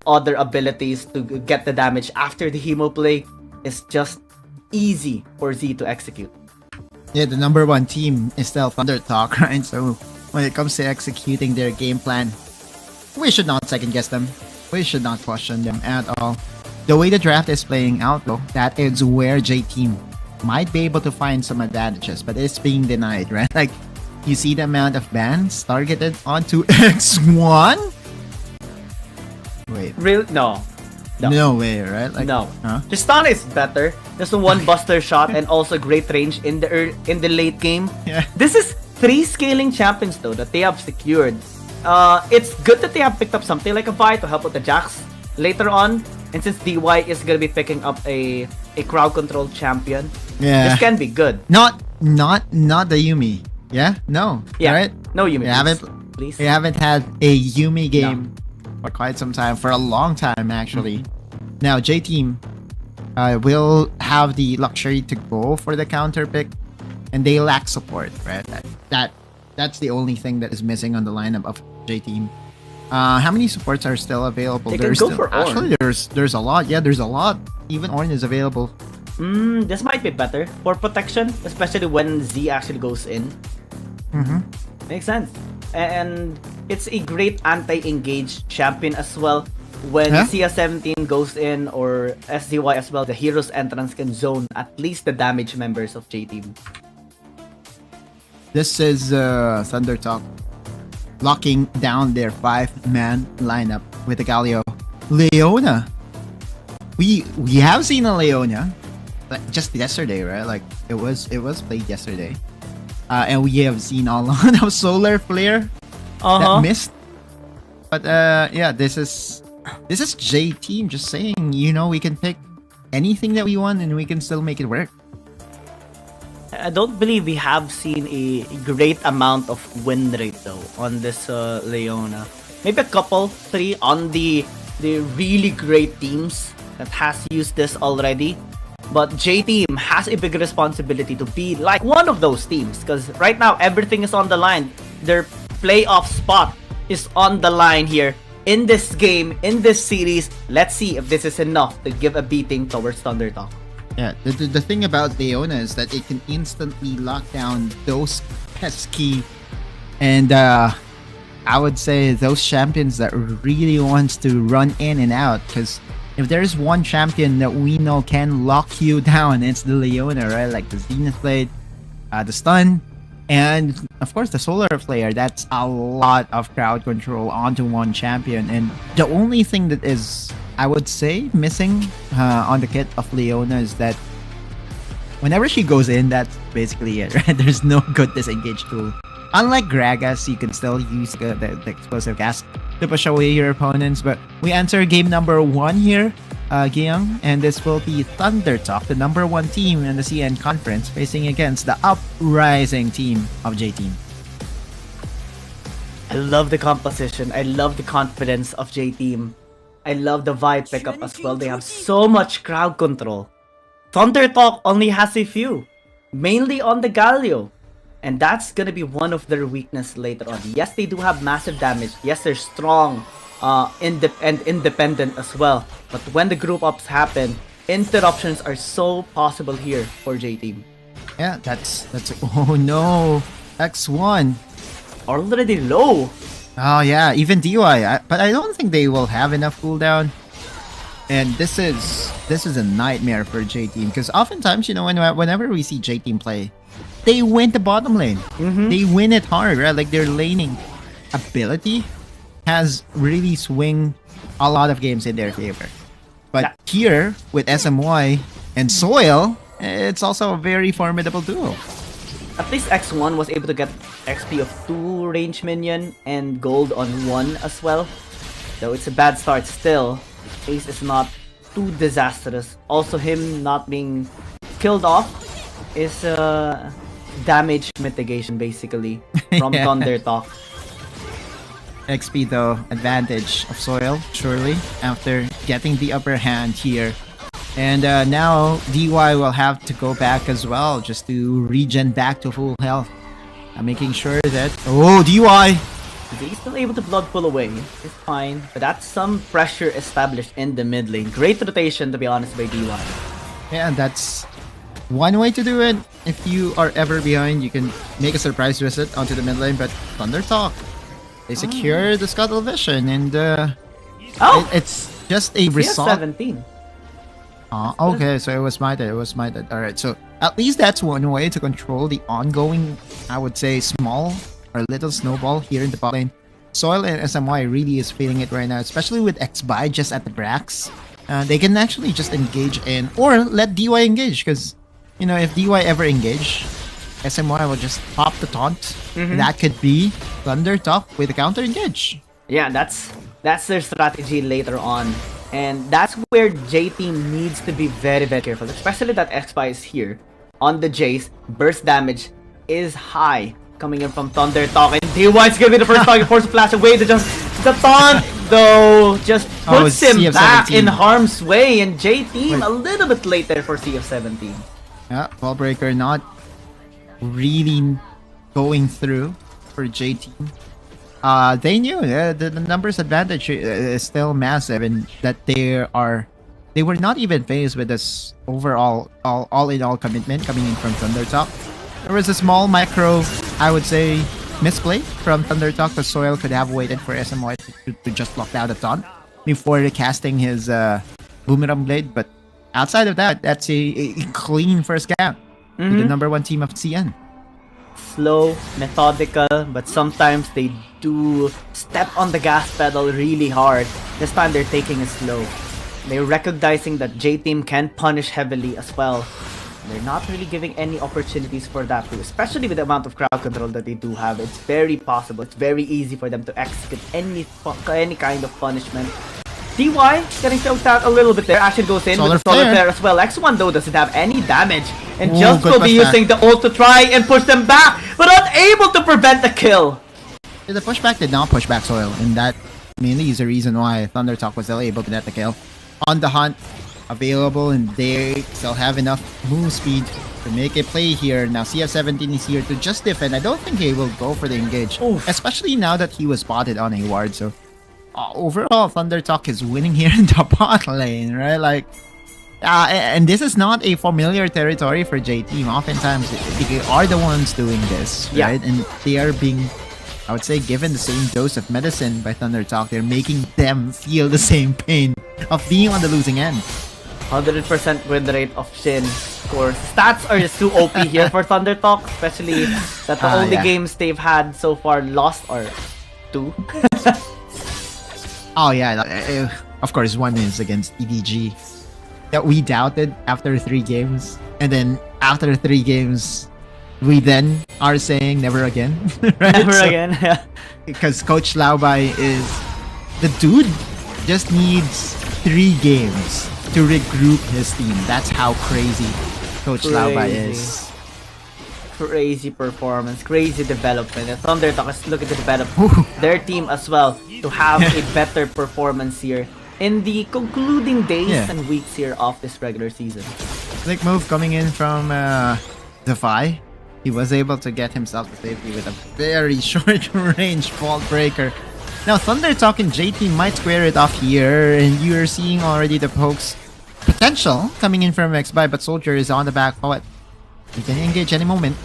other abilities to get the damage after the Hemo play is just easy for Z to execute. Yeah, the number one team is still Thundertalk, right? So when it comes to executing their game plan, we should not second guess them. We should not question them at all. The way the draft is playing out though, that is where J-Team might be able to find some advantages, but it's being denied, right? Like, you see the amount of bans targeted onto X1? Wait. Real? No. No way, right? Like, no. Huh? Tristana is better. Just a one buster shot and also great range in the late game. Yeah. This is 3 scaling champions though that they have secured. It's good that they have picked up something like a Vi to help with the Jax later on. And since DY is gonna be picking up a crowd control champion, yeah, this can be good. Not the Yumi. Yeah, no. Yeah, right? no Yumi. We haven't had a Yumi game for quite some time, for a long time actually. Now J-Team will have the luxury to go for the counter pick, and they lack support, right? That's the only thing that is missing on the lineup of J-Team. How many supports are still available? They can go for Ornn. Actually, there's a lot. Yeah, there's a lot. Even Ornn is available. This might be better for protection, especially when Z actually goes in. Makes sense. And it's a great anti-engage champion as well. When CS17 goes in, or SZY as well, the hero's entrance can zone at least the damage members of J-Team. This is Thundertalk locking down their 5-man lineup with the Galio. Leona. We have seen a Leona just yesterday, right? Like it was played yesterday. And we have seen a lot of solar flare that missed. But yeah, this is J-Team just saying, you know, we can pick anything that we want and we can still make it work. I don't believe we have seen a great amount of win rate though on this Leona. Maybe a couple, 3 on the really great teams that has used this already. But J-Team has a big responsibility to be like one of those teams, because right now everything is on the line. Their playoff spot is on the line here in this game, in this series. Let's see if this is enough to give a beating towards Thundertalk. Yeah, the thing about Leona is that it can instantly lock down those pesky and I would say those champions that really wants to run in and out, because if there's one champion that we know can lock you down, it's the Leona, right? Like the Zenith Blade, the stun, and of course the solar flare. That's a lot of crowd control onto one champion, and the only thing that is, I would say, missing on the kit of Leona is that whenever she goes in, that's basically it, right? There's no good disengage tool. Unlike Gragas, you can still use the explosive gas to push away your opponents. But we enter game number 1 here, Gyeong, and this will be Thundertalk, the number 1 team in the CN conference, facing against the uprising team of J-Team. I love the composition. I love the confidence of J-Team. I love the vibe pickup as well. They have so much crowd control. Thundertalk only has a few, mainly on the Galio. And that's gonna be one of their weakness later on. Yes, they do have massive damage. Yes, they're strong and independent as well. But when the group ups happen, interruptions are so possible here for J-Team. Yeah, that's oh no, X1 already low. Oh yeah, even DY. But I don't think they will have enough cooldown. And this is a nightmare for J-Team, because oftentimes, you know, whenever we see J-Team play, they win the bottom lane. They win it hard, right? Like their laning ability has really swing a lot of games in their favor. But here with SMY and Soil, it's also a very formidable duo. At least X1 was able to get XP of 2 range minion and gold on 1 as well. Though it's a bad start still, Ace is not too disastrous. Also him not being killed off is damage mitigation basically from Thundertalk. XP though, advantage of Soil, surely, after getting the upper hand here. And now DY will have to go back as well, just to regen back to full health. Making sure that... Oh, DY! He's still able to blood pull away. It's fine. But that's some pressure established in the mid lane. Great rotation, to be honest, by DY. Yeah, that's one way to do it. If you are ever behind, you can make a surprise visit onto the mid lane. But Thunder Talk, they secure the Scuttle Vision, and it's just a result. 17. Okay, so it was smited. It was smited. All right, so at least that's one way to control the ongoing, I would say, small or little snowball here in the bot lane. Soil and SMY really is feeling it right now, especially with XBuy just at the Brax. They can actually just engage in, or let DY engage, because, you know, if DY ever engage, SMY will just pop the taunt. That could be Thunder Talk with a counter engage. Yeah, that's their strategy later on. And that's where J-Team needs to be very, very careful. Especially that XBuy is here on the Jace. Burst damage is high coming in from Thunder Talk. And DY is going to be the first target, forced to flash away. The taunt, though, just puts him back in harm's way. And J-Team a little bit late there for CF17. Yeah, Ball Breaker not really going through for J-Team. They knew the numbers advantage is still massive, and that they were not even faced with this overall all-in-all commitment coming in from Thunder Talk. There was a small micro, I would say, misplay from Thunder Talk. The Soil could have waited for SMY to just lock down the taunt before casting his Boomerang Blade, but outside of that, that's a clean first count with the #1 team of CN. Slow, methodical, but sometimes they do step on the gas pedal really hard. This time they're taking it slow. They're recognizing that J-Team can punish heavily as well. They're not really giving any opportunities for that too, especially with the amount of crowd control that they do have. It's very possible, it's very easy for them to execute any kind of punishment. DY getting choked out a little bit there. Actually goes in with the Solar Flare as well. X1 though doesn't have any damage. And just will be using the ult to try and push them back, but unable to prevent the kill. The pushback did not push back Soil, and that mainly is the reason why Thunder Talk was still able to get the kill. On the hunt, available, and they still have enough move speed to make a play here. Now CF17 is here to just defend. I don't think he will go for the engage, especially now that he was spotted on a ward. So overall, Thunder Talk is winning here in the bot lane, right? Like, and this is not a familiar territory for J-Team. Oftentimes, they are the ones doing this, right? And they are being, I would say, given the same dose of medicine by Thunder Talk. They're making them feel the same pain of being on the losing end. 100% win rate of Shin. Of course, stats are just too OP here for Thunder Talk, especially that the only games they've had so far lost are 2. Oh yeah, of course, one is against EDG that we doubted after 3 games, and then after 3 games, we then are saying never again. Right? Never again, yeah. Because Coach Laubai is the dude. Just needs 3 games to regroup his team. That's how crazy Coach Laubai is. Crazy performance, crazy development. And Thunder Talk is looking to develop their team as well to have a better performance here in the concluding days and weeks here of this regular season. Slick move coming in from Defy. He was able to get himself to safety with a very short range Vault Breaker. Now Thunder Talk and J-Team might square it off here, and you're seeing already the pokes potential coming in from XBuy, but Soldier is on the back foot. He can engage any moment.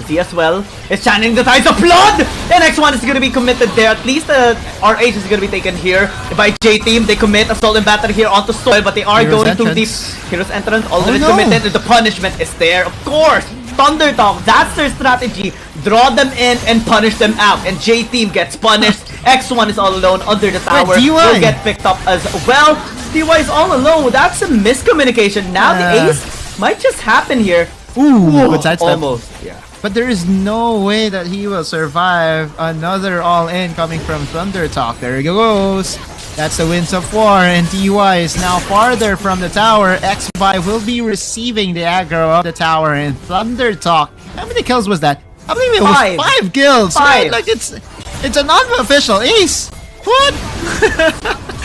See as well, is channeling the tides of blood! And X1 is going to be committed there. At least RH is going to be taken here by J-Team. They commit a stolen battery here onto Soil, but they are going too deep. Hero's entrance already committed, and the punishment is there. Of course, Thunder Talk, that's their strategy. Draw them in and punish them out. And J-Team gets punished. X1 is all alone under the tower. Will get picked up as well. DY is all alone. That's a miscommunication. Now the ace might just happen here. Ooh, good sidestep. Almost, yeah. But there is no way that he will survive another all-in coming from Thunder Talk. There he goes. That's the Winds of War, and DY is now farther from the tower. XBuy will be receiving the aggro of the tower, and Thunder Talk. How many kills was that? I believe it was 5 kills. 5. Right? Like it's a non-official ace. What?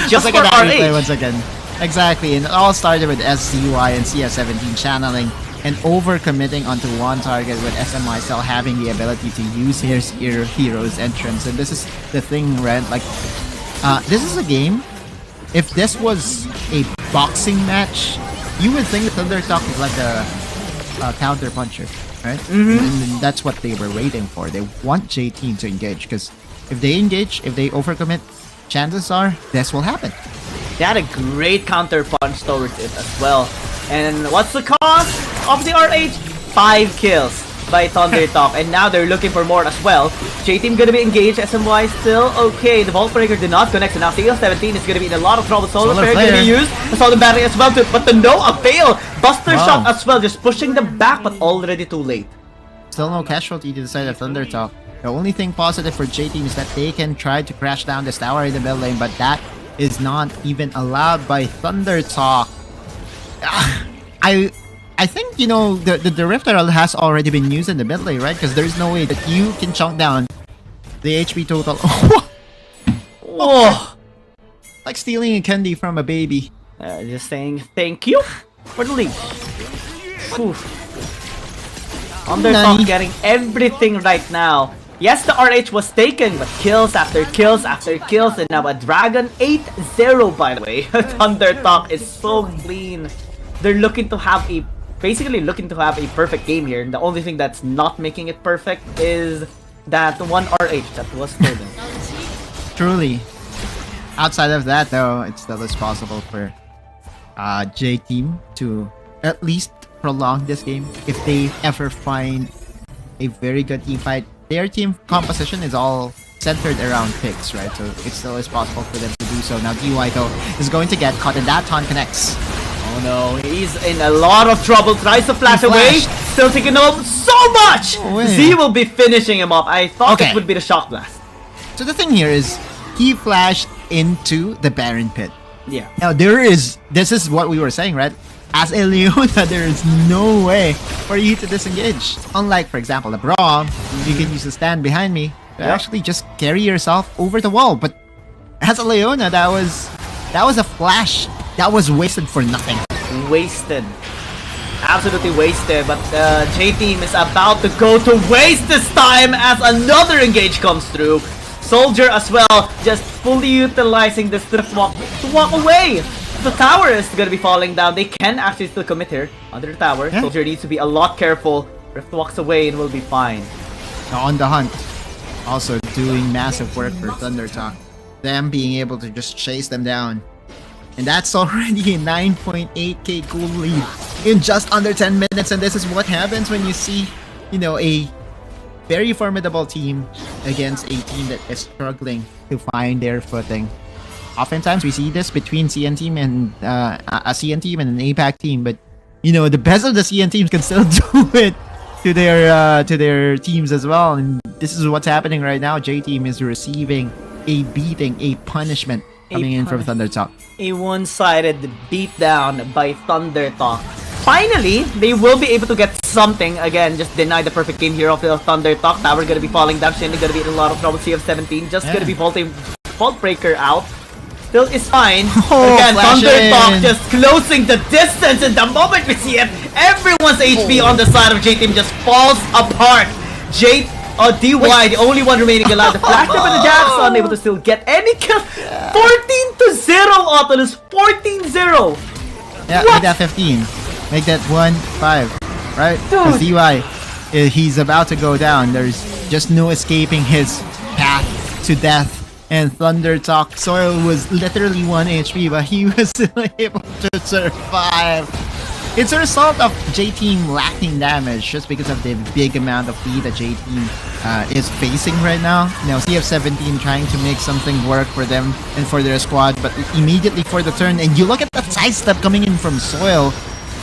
Just like an replay once again. Exactly, and it all started with SCY and CS17 channeling and overcommitting onto one target with SMI still having the ability to use his hero's entrance. And this is the thing, right? Like, this is a game. If this was a boxing match, you would think Thundertalk is like a counter puncher, right? And that's what they were waiting for. They want J-Team to engage, because if they engage, if they overcommit, chances are this will happen. They had a great counter punch towards it as well. And what's the cost of the RH? 5 kills by Thundertalk. And now they're looking for more as well. J-Team gonna be engaged, SMY still okay. The Vault Breaker did not connect, so now CL17 is gonna be in a lot of trouble. Solar Flare gonna be used. Assault Battery as well, but the no avail. Buster Shot as well, just pushing them back, but already too late. Still no casualty to the side of Thundertalk. The only thing positive for J-Team is that they can try to crash down this tower in the mid lane, but that is not even allowed by Thundertalk. I think, you know, the Rift WRL has already been used in the mid lane, right? Because there's no way that you can chunk down the HP total. Oh, like stealing a candy from a baby. Just saying thank you for the lead. Thundertalk getting everything right now. Yes, the RH was taken, but kills after kills after kills, and now a Dragon 8-0, by the way. Thundertalk is so clean. They're looking to have a, basically looking to have a perfect game here. And the only thing that's not making it perfect is that one RH that was stolen. Truly. Outside of that, though, it still is possible for J-Team to at least prolong this game if they ever find a very good team fight. Their team composition is all centered around picks, right? So it still is possible for them to do so. Now DY, though, is going to get caught, and that taunt connects. Oh no, he's in a lot of trouble. Tries to flash away. Still taking him so much! Z will be finishing him off. I thought it would be the Shock Blast. So the thing here is, he flashed into the Baron Pit. Yeah. Now this is what we were saying, right? As a Leona, there is no way for you to disengage. Unlike, for example, the Braum, you can use the stand behind me to actually just carry yourself over the wall. But as a Leona, that was a flash that was wasted for nothing. Wasted. Absolutely wasted. But J-Team is about to go to waste this time as another engage comes through. Soldier as well, just fully utilizing the Drift Walk to walk away. The tower is gonna be falling down. They can actually still commit here under the tower. Soldier needs to be a lot careful. Rift walks away and will be fine. Now on the hunt, also doing massive work for Thundertalk. Them being able to just chase them down. And that's already a 9.8k gold lead in just under 10 minutes. And this is what happens when you see, you know, a very formidable team against a team that is struggling to find their footing. Oftentimes we see this between CN team and a CN team and an APAC team, but you know, the best of the CN teams can still do it to their teams as well. And this is what's happening right now. J team is receiving a beating, a punishment coming in from Thundertalk. A one-sided beatdown by Thundertalk. Finally, they will be able to get something. Again, just deny the perfect game here of the Thundertalk. Tower gonna be falling down. Shindy gonna be in a lot of trouble. CF17 just gonna be Vault Breaker out. Still is fine. Again, Thundertalk just closing the distance, and the moment we see it, everyone's HP on the side of J-Team just falls apart. DY, the only one remaining alive. The flash up and the Jax, unable to still get any kill. 14-0, Autolus. 14-0. Yeah, make that 15. Make that 1-5. Right? Because DY, he's about to go down. There's just no escaping his path to death. And Thundertalk, Soil was literally 1 HP, but he was still able to survive. It's a result of J-Team lacking damage just because of the big amount of lead that J-Team is facing right now. Now, CF17 trying to make something work for them and for their squad, but immediately for the turn, and you look at the sidestep coming in from Soil.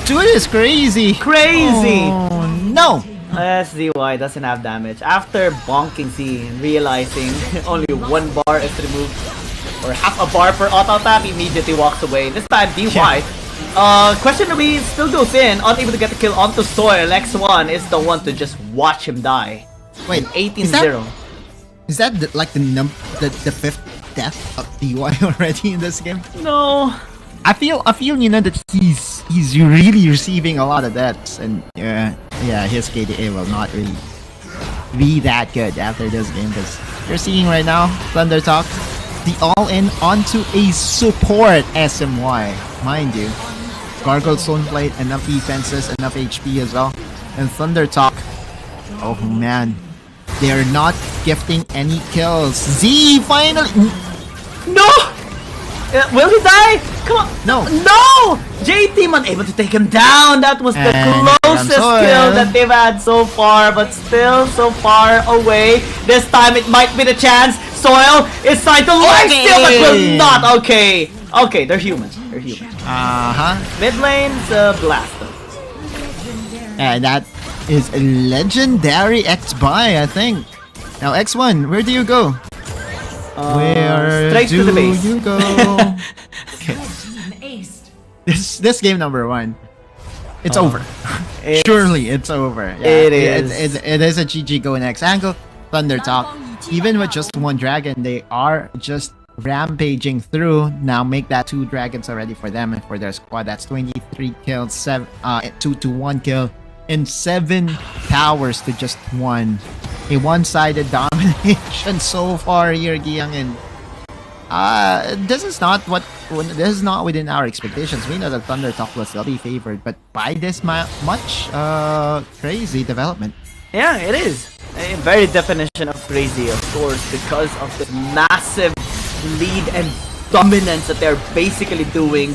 Dude is crazy. Crazy. Oh, no. SDY doesn't have damage. After bonking Z and realizing only 1 bar is removed, or half a bar per auto tap, he immediately walks away. This time DY, questionably still goes in, unable to get the kill onto Soil. X1 is the one to just watch him die. Wait, 18-0. Is that like the 5th death of DY already in this game? No. feel you know that he's really receiving a lot of deaths, and his KDA will not really be that good after this game, because you're seeing right now Thunder Talk the all-in onto a support SMY, mind you. Gargoyle Stone Plate, enough defenses, enough HP as well, and Thunder Talk. Oh man, they're not gifting any kills. Z finally. No! Will he die? Come on! No! No! JT unable to take him down. That was the closest kill that they've had so far, but still so far away. This time it might be the chance. Soil is trying to lifesteal, but will not. Okay. Okay, they're humans. They're humans. Mid lane's blast. And that is a legendary X-Buy, I think. Now X1, where do you go? Where straight do to the base. you go? Okay. This game number 1. It's over. Surely it's over. Yeah, it is. It is a GG go next angle. Thunder Talk. Even with just 1 dragon, they are just rampaging through. Now make that 2 dragons already for them and for their squad. That's 23 kills, 2 to 1 kill, and 7 towers to just 1. A one-sided domination so far here, Giyang, and this is not within our expectations. We know that Thunder Talk will still be favored, but by this much, crazy development. Yeah, it is a very definition of crazy, of course, because of the massive lead and dominance that they're basically doing,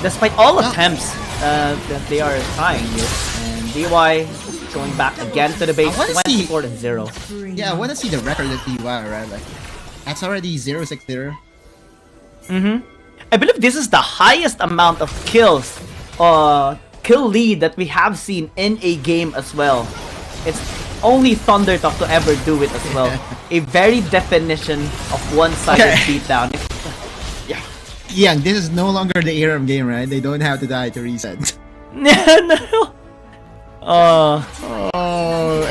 despite all attempts that they are trying here. And DY going back again to the base, 24-0. Yeah, I want to see the record that DY, right? Like, that's already 0-6-0. I believe this is the highest amount of kills, kill lead that we have seen in a game as well. It's only Thunder Talk to ever do it as well. A very definition of one-sided beatdown. Yeah, this is no longer the Aram game, right? They don't have to die to reset. No.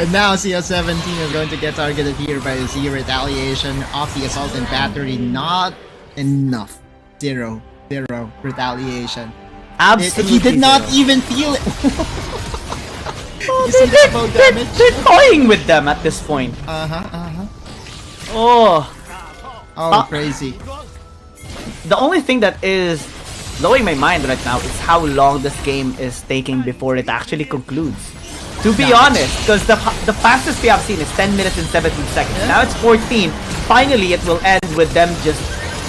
And now CS17 is going to get targeted here by Z retaliation off the assault and battery. Not enough. Zero retaliation. Absolutely. He did not even feel it. They're toying with them at this point. Crazy. The only thing that is blowing my mind right now is how long this game is taking before it actually concludes. To be honest, because the fastest we have seen is 10 minutes and 17 seconds. Now it's 14. Finally, it will end with them just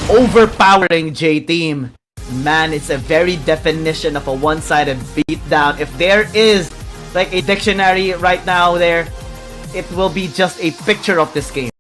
overpowering J-Team. Man, it's a very definition of a one-sided beatdown. If there is like a dictionary right now there, it will be just a picture of this game.